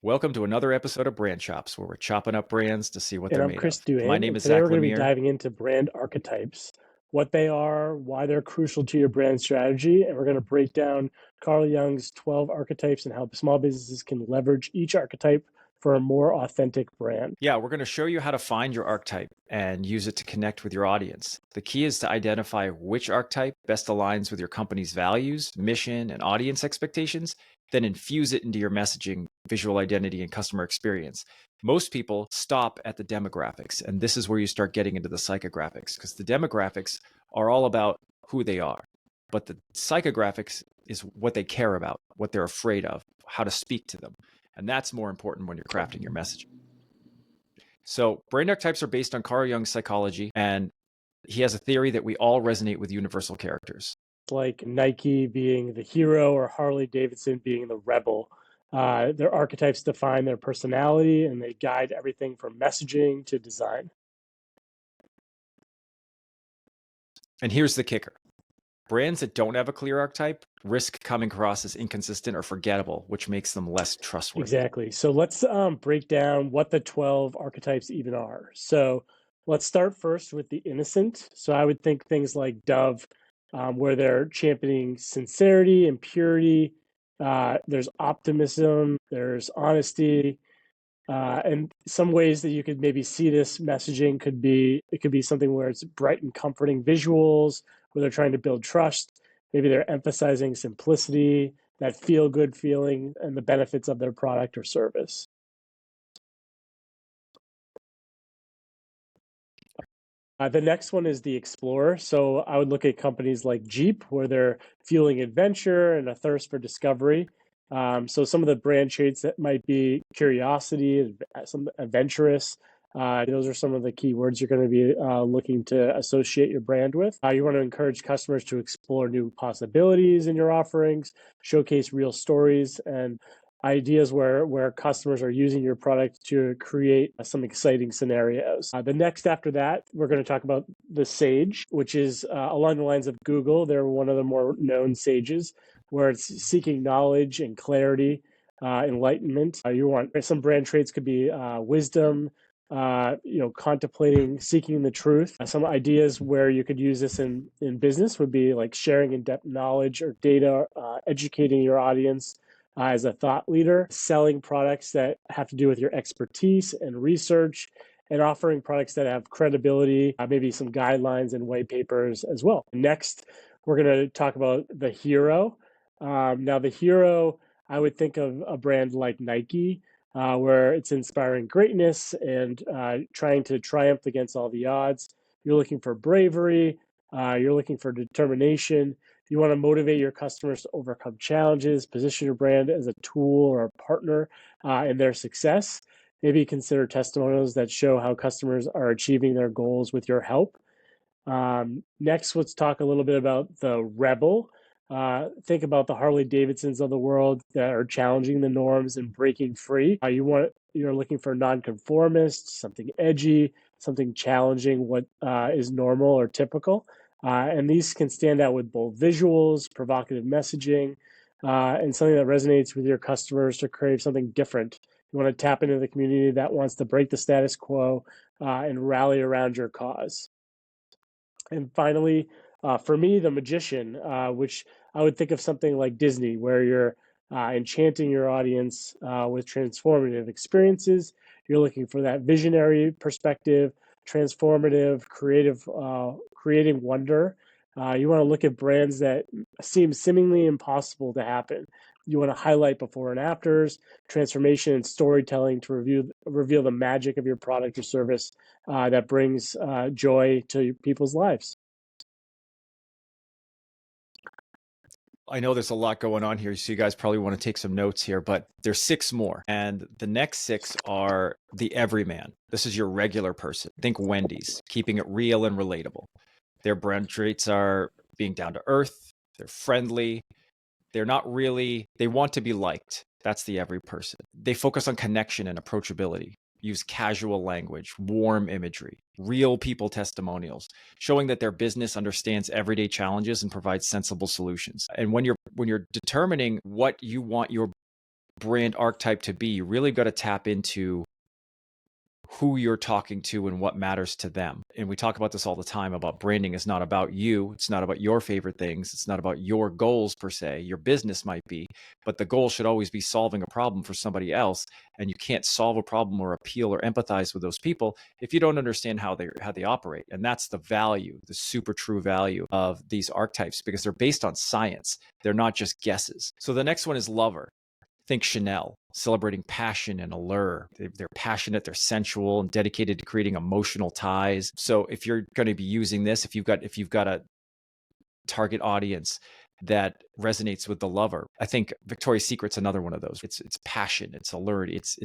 Welcome to another episode of Brand Chops, where we're chopping up brands to see what And they're I'm made of. Chris My Duhaime, name and is today Zack we're going to be Lemear. diving into brand archetypes, what they are, why they're crucial to your brand strategy, and we're going to break down Carl Jung's 12 archetypes and how small businesses can leverage each archetype for a more authentic brand. Yeah, we're going to show you how to find your archetype and use it to connect with your audience. The key is to identify which archetype best aligns with your company's values, mission, and audience expectations, then infuse it into your messaging, visual identity, and customer experience. Most people stop at the demographics, and this is where you start getting into the psychographics, because the demographics are all about who they are. But the psychographics is what they care about, what they're afraid of, how to speak to them. And that's more important when you're crafting your messaging. So brain archetypes are based on Carl Jung's psychology, and he has a theory that we all resonate with universal characters. Like Nike being the hero or Harley Davidson being the rebel. Their archetypes define their personality and they guide everything from messaging to design. And here's the kicker. Brands that don't have a clear archetype risk coming across as inconsistent or forgettable, which makes them less trustworthy. Exactly. So let's break down what the 12 archetypes even are. So let's start first with the innocent. So I would think things like Dove, where they're championing sincerity and purity. There's optimism, there's honesty, and some ways that you could maybe see this messaging could be something where it's bright and comforting visuals, where they're trying to build trust. Maybe they're emphasizing simplicity, that feel good feeling, and the benefits of their product or service. The next one is the explorer. So I would look at companies like Jeep, where they're fueling adventure and a thirst for discovery. So some of the brand traits that might be curiosity, some adventurous. Those are some of the key words you're going to be looking to associate your brand with. You want to encourage customers to explore new possibilities in your offerings, showcase real stories, and ideas where customers are using your product to create some exciting scenarios. The next after that, we're going to talk about the sage, which is along the lines of Google. They're one of the more known sages, where it's seeking knowledge and clarity, enlightenment. You want some brand traits could be wisdom, contemplating, seeking the truth. Some ideas where you could use this in business would be like sharing in-depth knowledge or data, educating your audience, as a thought leader, selling products that have to do with your expertise and research, and offering products that have credibility, maybe some guidelines and white papers as well. Next, we're going to talk about the hero. Now, the hero, I would think of a brand like Nike, where it's inspiring greatness and trying to triumph against all the odds. You're looking for bravery, you're looking for determination. You want to motivate your customers to overcome challenges, position your brand as a tool or a partner in their success. Maybe consider testimonials that show how customers are achieving their goals with your help. Next, let's talk a little bit about the rebel. Think about the Harley Davidsons of the world that are challenging the norms and breaking free. You're looking for nonconformist, something edgy, something challenging what is normal or typical. And these can stand out with bold visuals, provocative messaging, and something that resonates with your customers to crave something different. You want to tap into the community that wants to break the status quo and rally around your cause. And finally, for me, the magician, which I would think of something like Disney, where you're enchanting your audience with transformative experiences. You're looking for that visionary perspective, transformative, creating wonder. You want to look at brands that seem seemingly impossible to happen. You want to highlight before and afters, transformation and storytelling to reveal the magic of your product or service that brings joy to people's lives. I know there's a lot going on here, so you guys probably want to take some notes here, but there's 6 more. And the next 6 are the everyman. This is your regular person. Think Wendy's, keeping it real and relatable. Their brand traits are being down to earth, they're friendly, they want to be liked. That's the every person. They focus on connection and approachability, use casual language, warm imagery, real people testimonials, showing that their business understands everyday challenges and provides sensible solutions. And when you're determining what you want your brand archetype to be, you really got to tap into who you're talking to and what matters to them. And we talk about this all the time about branding is not about you. It's not about your favorite things. It's not about your goals per se. Your business might be, but the goal should always be solving a problem for somebody else. And you can't solve a problem or appeal or empathize with those people if you don't understand how they operate. And that's the value, the super true value of these archetypes, because they're based on science. They're not just guesses. So the next one is lover. Think Chanel, celebrating passion and allure. They're passionate, they're sensual, and dedicated to creating emotional ties. So if you're going to be using this, if you've got a target audience that resonates with the lover, I think Victoria's Secret's another one of those. It's passion, it's allure, it's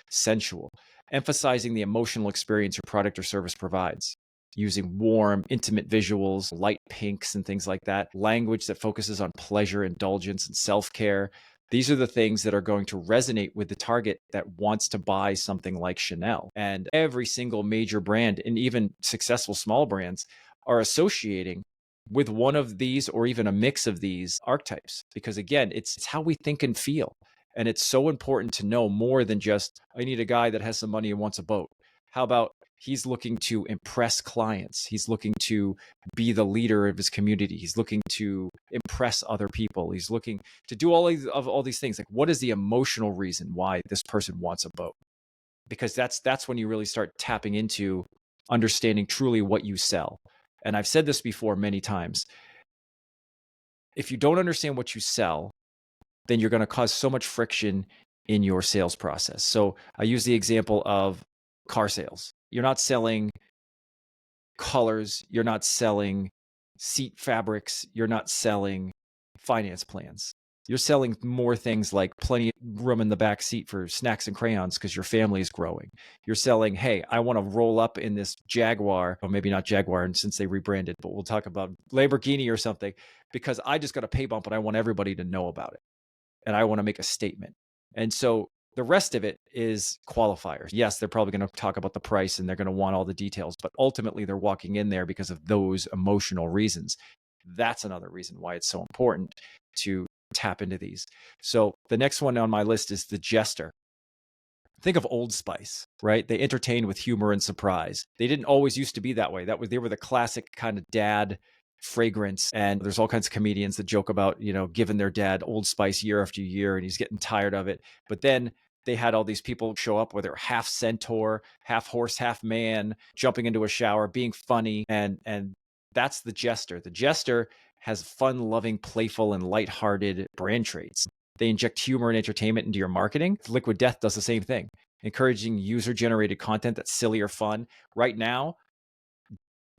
sensual, emphasizing the emotional experience your product or service provides. Using warm, intimate visuals, light pinks and things like that, language that focuses on pleasure, indulgence, and self-care. These are the things that are going to resonate with the target that wants to buy something like Chanel. And every single major brand, and even successful small brands, are associating with one of these or even a mix of these archetypes. Because again, it's how we think and feel. And it's so important to know more than just, I need a guy that has some money and wants a boat. How about he's looking to impress clients? He's looking to be the leader of his community. He's looking to impress other people. He's looking to do all these things. Like, what is the emotional reason why this person wants a boat? Because that's when you really start tapping into understanding truly what you sell. And I've said this before many times. If you don't understand what you sell, then you're going to cause so much friction in your sales process. So I use the example of car sales. You're not selling colors. You're not selling seat fabrics. You're not selling finance plans. You're selling more things like plenty of room in the back seat for snacks and crayons because your family is growing. You're selling, hey, I want to roll up in this Jaguar, or maybe not Jaguar, and since they rebranded, but we'll talk about Lamborghini or something, because I just got a pay bump and I want everybody to know about it. And I want to make a statement. And so the rest of it is qualifiers. Yes, they're probably going to talk about the price and they're going to want all the details, but ultimately they're walking in there because of those emotional reasons. That's another reason why it's so important to tap into these. So the next one on my list is the jester. Think of Old Spice, right? They entertain with humor and surprise. They didn't always used to be that way. They were the classic kind of dad fragrance. And there's all kinds of comedians that joke about, giving their dad Old Spice year after year and he's getting tired of it. But then they had all these people show up where they're half centaur, half horse, half man, jumping into a shower, being funny. And that's the jester. The jester has fun, loving, playful, and lighthearted brand traits. They inject humor and entertainment into your marketing. Liquid Death does the same thing, encouraging user-generated content that's silly or fun. Right now,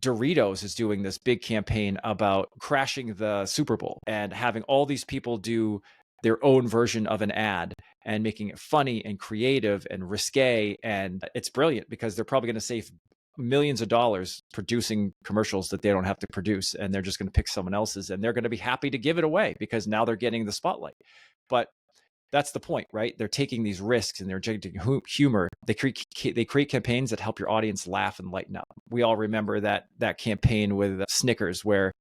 Doritos is doing this big campaign about crashing the Super Bowl and having all these people do their own version of an ad and making it funny and creative and risque. And it's brilliant because they're probably going to save millions of dollars producing commercials that they don't have to produce. And they're just going to pick someone else's and they're going to be happy to give it away because now they're getting the spotlight. But that's the point, right? They're taking these risks and they're injecting humor. They create campaigns that help your audience laugh and lighten up. We all remember that campaign with Snickers where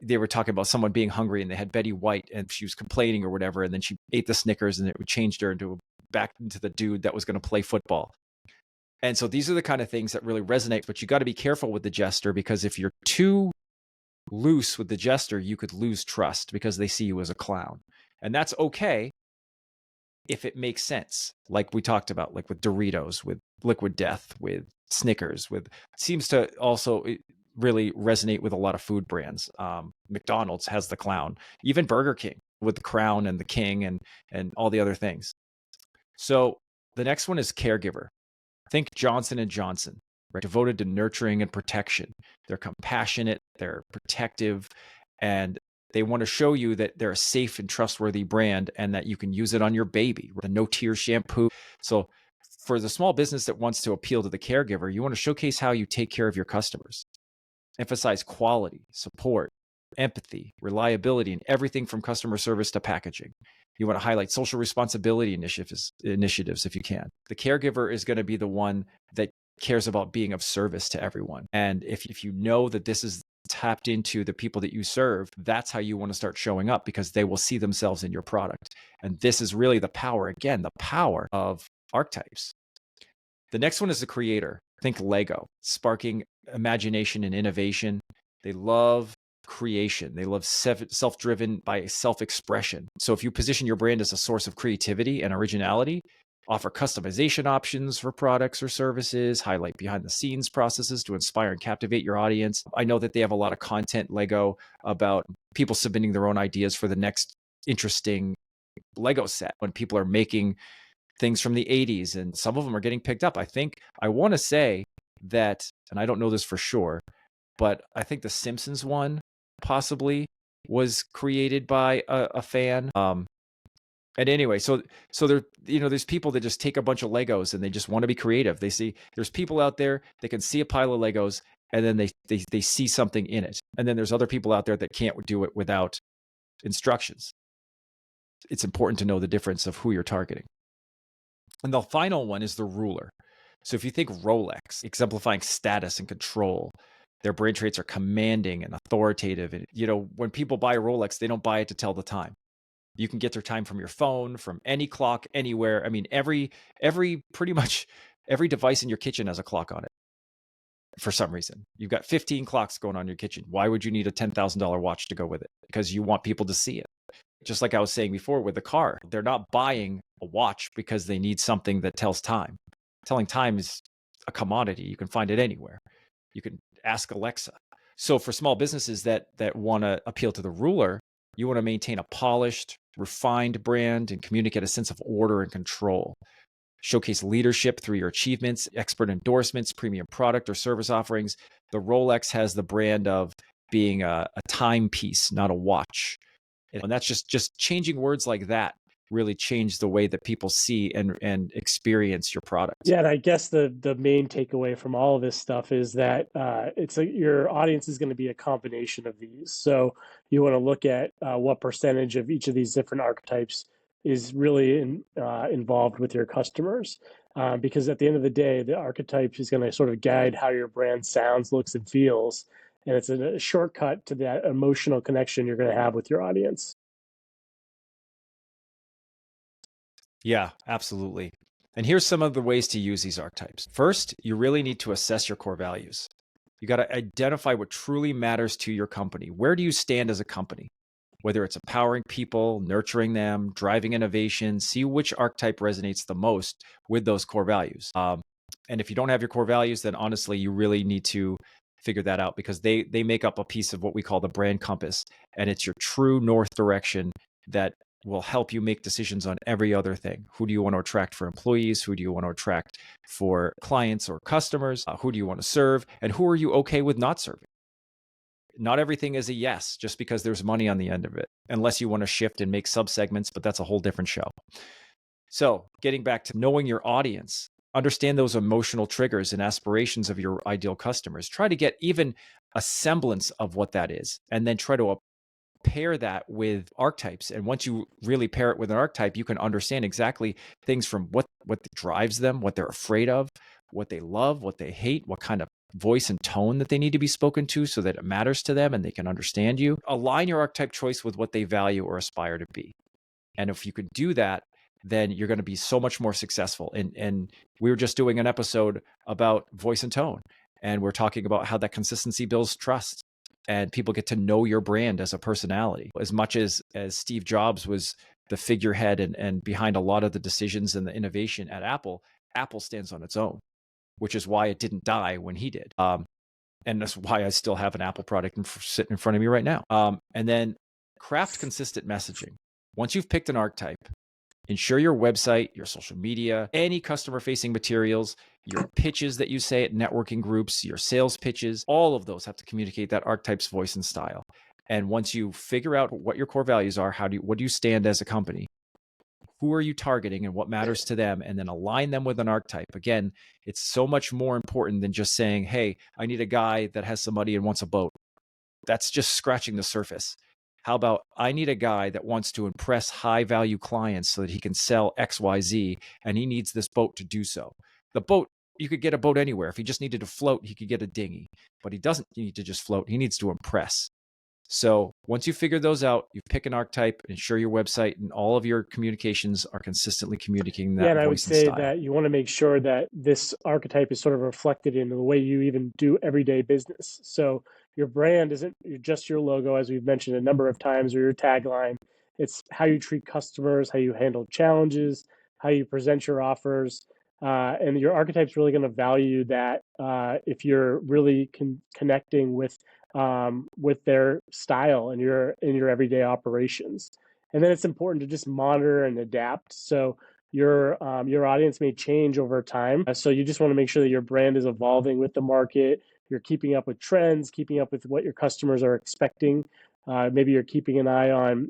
they were talking about someone being hungry and they had Betty White and she was complaining or whatever. And then she ate the Snickers and it changed her back into the dude that was going to play football. And so these are the kind of things that really resonate, but you got to be careful with the jester because if you're too loose with the jester, you could lose trust because they see you as a clown. And that's okay if it makes sense, like we talked about, like with Doritos, with Liquid Death, with Snickers, seems to also really resonate with a lot of food brands. McDonald's has the clown, even Burger King with the crown and the king and all the other things. So the next one is caregiver. Think Johnson & Johnson, right? Devoted to nurturing and protection. They're compassionate, they're protective, and they want to show you that they're a safe and trustworthy brand and that you can use it on your baby. The no-tear shampoo. So for the small business that wants to appeal to the caregiver, you want to showcase how you take care of your customers. Emphasize quality, support, empathy, reliability, and everything from customer service to packaging. You want to highlight social responsibility initiatives if you can. The caregiver is going to be the one that cares about being of service to everyone. And if you know that this is tapped into the people that you serve, that's how you want to start showing up, because they will see themselves in your product. And this is really the power, again, the power of archetypes. The next one is the creator. Think Lego, sparking imagination and innovation. They love creation. They love self-driven by self-expression. So if you position your brand as a source of creativity and originality, offer customization options for products or services, highlight behind the scenes processes to inspire and captivate your audience. I know that they have a lot of content, Lego, about people submitting their own ideas for the next interesting Lego set when people are making things from the 80s, and some of them are getting picked up. I want to say that, and I don't know this for sure, but I think the Simpsons one possibly was created by a fan. And anyway, so there, there's people that just take a bunch of Legos and they just want to be creative. They see there's people out there that can see a pile of Legos and then they see something in it. And then there's other people out there that can't do it without instructions. It's important to know the difference of who you're targeting. And the final one is the ruler. So if you think Rolex, exemplifying status and control, their brand traits are commanding and authoritative. And, when people buy a Rolex, they don't buy it to tell the time. You can get their time from your phone, from any clock, anywhere. I mean, pretty much every device in your kitchen has a clock on it. For some reason, you've got 15 clocks going on in your kitchen. Why would you need a $10,000 watch to go with it? Because you want people to see it. Just like I was saying before with the car, they're not buying a watch because they need something that tells time. Telling time is a commodity. You can find it anywhere. You can ask Alexa. So for small businesses that want to appeal to the ruler, you want to maintain a polished, refined brand and communicate a sense of order and control. Showcase leadership through your achievements, expert endorsements, premium product or service offerings. The Rolex has the brand of being a timepiece, not a watch. And that's just changing words like that really change the way that people see and experience your product. Yeah, and I guess the main takeaway from all of this stuff is that your audience is going to be a combination of these. So you want to look at what percentage of each of these different archetypes is really involved with your customers. Because at the end of the day, the archetype is going to sort of guide how your brand sounds, looks, and feels. And it's a shortcut to that emotional connection you're going to have with your audience. Yeah, absolutely. And here's some of the ways to use these archetypes. First, you really need to assess your core values. You got to identify what truly matters to your company. Where do you stand as a company? Whether it's empowering people, nurturing them, driving innovation, see which archetype resonates the most with those core values. And if you don't have your core values, then honestly, you really need to figure that out, because they make up a piece of what we call the brand compass. And it's your true north direction that will help you make decisions on every other thing. Who do you want to attract for employees? Who do you want to attract for clients or customers? Who do you want to serve? And who are you okay with not serving? Not everything is a yes just because there's money on the end of it, unless you want to shift and make subsegments, but that's a whole different show. So getting back to knowing your audience, understand those emotional triggers and aspirations of your ideal customers. Try to get even a semblance of what that is, and then try to pair that with archetypes. And once you really pair it with an archetype, you can understand exactly things from what drives them, what they're afraid of, what they love, what they hate, what kind of voice and tone that they need to be spoken to so that it matters to them and they can understand you. Align your archetype choice with what they value or aspire to be. And if you can do that, then you're going to be so much more successful. And we were just doing an episode about voice and tone, and we're talking about how that consistency builds trust. And people get to know your brand as a personality. As much as Steve Jobs was the figurehead and behind a lot of the decisions and the innovation at Apple, Apple stands on its own, which is why it didn't die when he did. And that's why I still have an Apple product sitting in front of me right now. And then craft consistent messaging. Once you've picked an archetype, ensure your website, your social media, any customer-facing materials, your pitches that you say at networking groups, your sales pitches, all of those have to communicate that archetype's voice and style. And once you figure out what your core values are, what do you stand as a company? Who are you targeting and what matters to them? And then align them with an archetype. Again, it's so much more important than just saying, hey, I need a guy that has some money and wants a boat. That's just scratching the surface. How about I need a guy that wants to impress high value clients so that he can sell XYZ, and he needs this boat to do so. The boat you could get a boat anywhere. If he just needed to float, he could get a dinghy, but he doesn't need to just float. He needs to impress. So once you figure those out, you pick an archetype, ensure your website and all of your communications are consistently communicating Yeah, that and I would voice and say style. that you want to make sure that this archetype is sort of reflected in the way you even do everyday business. So your brand isn't just your logo, as we've mentioned a number of times, or your tagline. It's how you treat customers, how you handle challenges, how you present your offers. And your archetype's really going to value that if you're really connecting with their style in your everyday operations. And then it's important to just monitor and adapt. So your audience may change over time. So you just want to make sure that your brand is evolving with the market. You're keeping up with trends, keeping up with what your customers are expecting. Maybe you're keeping an eye on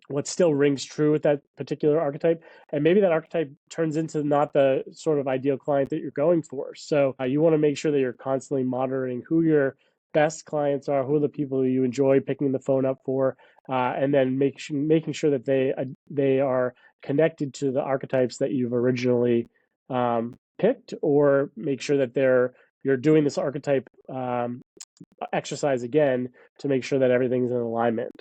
what still rings true with that particular archetype, and maybe that archetype turns into not the sort of ideal client that you're going for. So you want to make sure that you're constantly monitoring who your best clients are, who are the people that you enjoy picking the phone up for, and then making sure that they are connected to the archetypes that you've originally picked, or make sure that you're doing this archetype exercise again to make sure that everything's in alignment.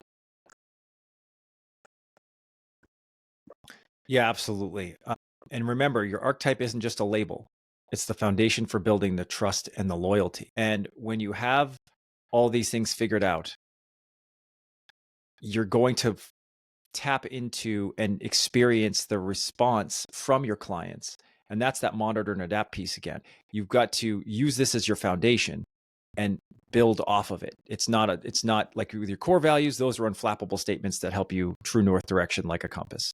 Yeah, absolutely. And remember, your archetype isn't just a label. It's the foundation for building the trust and the loyalty. And when you have all these things figured out, you're going to tap into and experience the response from your clients. And that's that monitor and adapt piece again. You've got to use this as your foundation and build off of it. It's not like with your core values, those are unflappable statements that help you true north direction like a compass.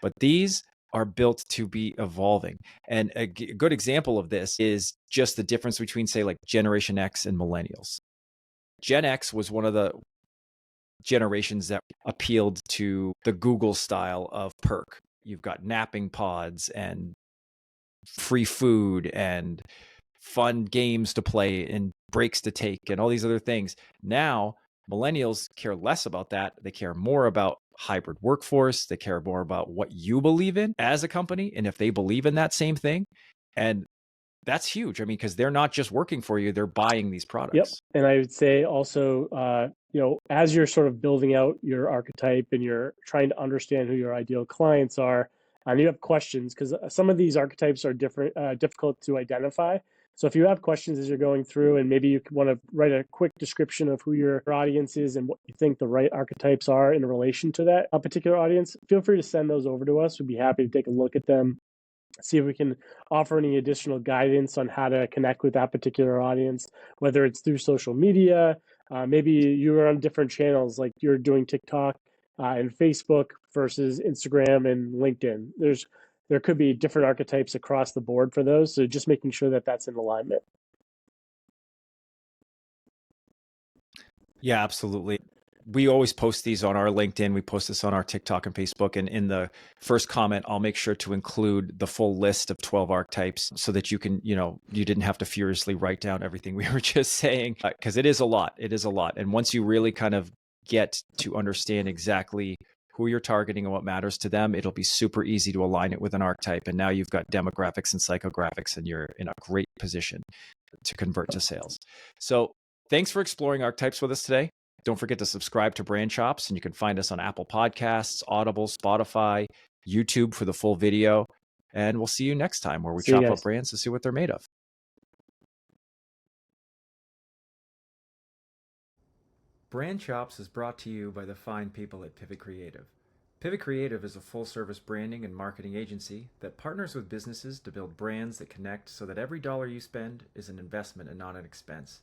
But these are built to be evolving. And a good example of this is just the difference between, say, like Generation X and millennials. Gen X was one of the generations that appealed to the Google style of perk. You've got napping pods and free food and fun games to play and breaks to take and all these other things. Now, millennials care less about that. They care more about hybrid workforce. They care more about what you believe in as a company and if they believe in that same thing. And that's huge. I mean, because they're not just working for you, they're buying these Yep. products. And I would say also, as you're sort of building out your archetype and you're trying to understand who your ideal clients are, and you have questions, because some of these archetypes are difficult to identify. So if you have questions as you're going through, and maybe you want to write a quick description of who your audience is and what you think the right archetypes are in relation to that particular audience, feel free to send those over to us. We'd be happy to take a look at them, see if we can offer any additional guidance on how to connect with that particular audience, whether it's through social media. Maybe you're on different channels, like you're doing TikTok and Facebook versus Instagram and LinkedIn. There could be different archetypes across the board for those. So just making sure that that's in alignment. Yeah, absolutely. We always post these on our LinkedIn. We post this on our TikTok and Facebook. And in the first comment, I'll make sure to include the full list of 12 archetypes so that you can, you didn't have to furiously write down everything we were just saying, because it is a lot. It is a lot. And once you really kind of get to understand exactly who you're targeting and what matters to them, it'll be super easy to align it with an archetype. And now you've got demographics and psychographics, and you're in a great position to convert to sales. So thanks for exploring archetypes with us today. Don't forget to subscribe to Brand Chops, and you can find us on Apple Podcasts, Audible, Spotify, YouTube for the full video. And we'll see you next time where we chop up brands to see what they're made of. Brand Chops is brought to you by the fine people at Pivot Creative. Pivot Creative is a full-service branding and marketing agency that partners with businesses to build brands that connect so that every dollar you spend is an investment and not an expense.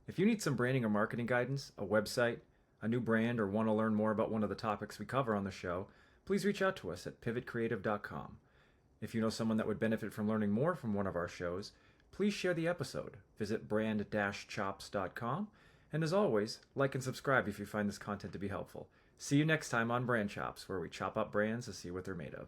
If you need some branding or marketing guidance, a website, a new brand, or want to learn more about one of the topics we cover on the show, please reach out to us at pivotcreative.com. If you know someone that would benefit from learning more from one of our shows, please share the episode. Visit brand-chops.com. And as always, like and subscribe if you find this content to be helpful. See you next time on Brand Chops, where we chop up brands to see what they're made of.